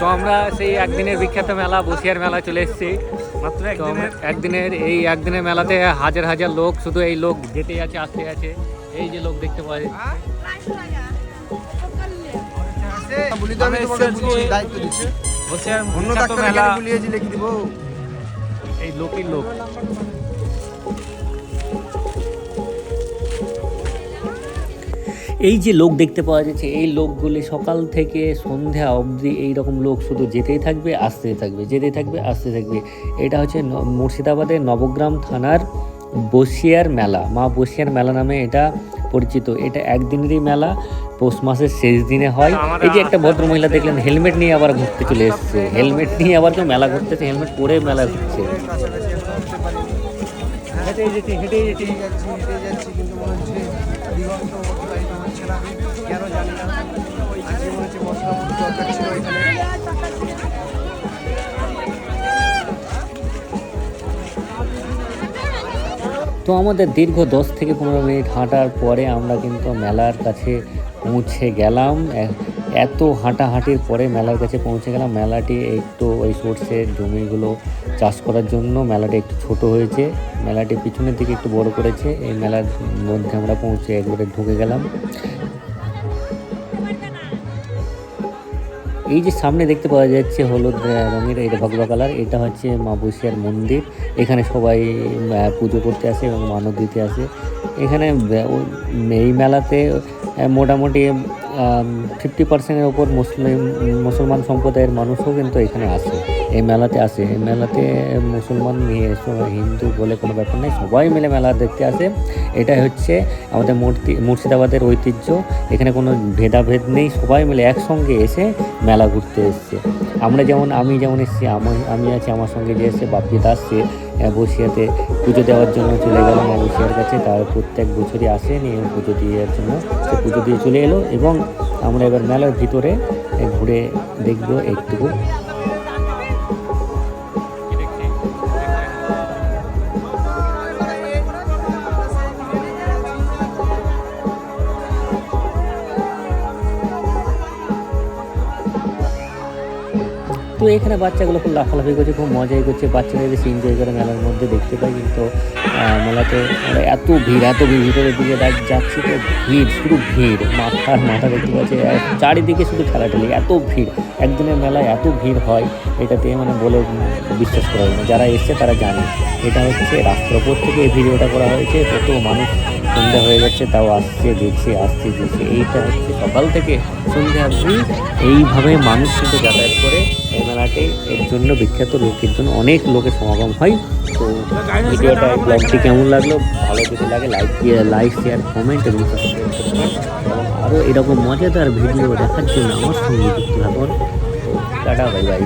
তো আমরা সেই একদিনের বিখ্যাত মেলা বসিয়ার মেলা চলে এসেছি। মাত্র একদিনের মেলাতে হাজার হাজার লোক, শুধু এই লোক যেতে আছে আসতে আছে। এই যে লোক দেখতে পাওয়া যাচ্ছে, এই লোকের লোক। এই যে লোক দেখতে পাওয়া যাচ্ছে, এই লোকগুলি সকাল থেকে সন্ধ্যা অবধি এইরকম লোক শুধু যেতেই থাকবে আসতেই থাকবে, যেতেই থাকবে আসতে থাকবে। এটা হচ্ছে মুর্শিদাবাদের নবগ্রাম থানার বসিয়ার মেলা, মা বসিয়ার মেলা নামে এটা পরিচিত। এটা একদিনেরই মেলা, পৌষ মাসের শেষ দিনে হয়। এই যে একটা ভদ্র মহিলা দেখলেন হেলমেট নিয়ে আবার ঘুরতে চলে এসছে, হেলমেট নিয়ে আবার কেউ মেলা ঘুরতেছে, হেলমেট পরে মেলা ঘুরছে। হেঁটে যাচ্ছি কিন্তু মনে হচ্ছে দিগন্ত অতিবাহিত হচ্ছে না, কেন জানি না। আজকে মনে হচ্ছে মশলা দরকার ছিল এখানে। তো আমাদের দীর্ঘ 10 থেকে 15 মিনিট হাঁটার পরে আমরা কিন্তু মেলার কাছে পৌঁছে গেলাম। এত হাঁটাহাঁটির পরে মেলার কাছে পৌঁছে গেলাম। মেলাটি একটু ওই সর্ষের জমিগুলো চাষ করার জন্য মেলাটি একটু ছোট হয়েছে, মেলাটি পিছনের দিকে একটু বড় করেছে। এই মেলার মধ্যে আমরা পৌঁছে একবারে ঢুকে গেলাম। এই যে সামনে দেখতে পাওয়া যাচ্ছে হলুদ রঙের, এটা ভগবা কালার, এটা হচ্ছে মা বসিয়ার মন্দির। এখানে সবাই পুজো করতে আসে এবং মানত দিতে আসে। এখানে এই মেলাতে মোটামুটি 50%-এর ওপর মুসলমান সম্প্রদায়ের মানুষও কিন্তু এখানে আসে, এই মেলাতে আসে। এই মেলাতে মুসলমান হিন্দু বলে কোনো ব্যাপার নেই, সবাই মিলে মেলা দেখতে আসে। এটাই হচ্ছে আমাদের মুর্শিদাবাদের ঐতিহ্য। এখানে কোনো ভেদাভেদ নেই, সবাই মিলে একসঙ্গে এসে মেলা ঘুরতে এসছে। আমি যেমন এসেছি, আমি আছি, আমার সঙ্গে যে এসছে বাপ্পি দাস, সে বসিয়াতে পুজো দেওয়ার জন্য চলে গেল মা বসিয়ার কাছে। তার প্রত্যেক বছরই আসে নিয়ে পুজো দেওয়ার জন্য, সে পুজো দিয়ে চলে এলো। এবং আমরা এবার মেলার ভিতরে ঘুরে দেখবো একটুকু। তো এখানে বাচ্চাগুলো খুব লাফালাফি করছে, খুব মজাই করছে, বাচ্চারা বেশি এনজয় করে মেলার মধ্যে দেখতে পাই। কিন্তু মেলাতে এত ভিড়, ভিতরের দিকে যাচ্ছি তো ভিড়, শুধু ভিড়, মাথা দেখতে পাচ্ছি চারিদিকে শুধু ঠেলাঠেলি, এত ভিড়। একদিনের মেলায় এত ভিড় হয়, এটাতে মানে বলে বিশ্বাস করা হয় না। যারা এসছে তারা জানে। এটা হচ্ছে রাস্তার ওপর থেকে এই ভিডিওটা করা হয়েছে। কত মানুষ, সন্ধ্যা হয়ে যাচ্ছে তাও আসছে দেখছে, এইটা হচ্ছে সকাল থেকে সন্ধ্যা অবধি এইভাবে মানুষ কিন্তু যাতায়াত করে। এই মেলাটি এর জন্য বিখ্যাত, লোকের জন্য অনেক লোকের সমাগম হয়। তো ভিডিওটা, ব্লগটি কেমন লাগলো, ভালো যদি লাগে লাইক শেয়ার কমেন্ট এবং সাবস্ক্রাইব করবেন। এবং আরও এরকম মজাদার ভিডিও দেখার জন্য আমার সঙ্গে যুক্ত থাকুন। তো টাটা, বাই বাই।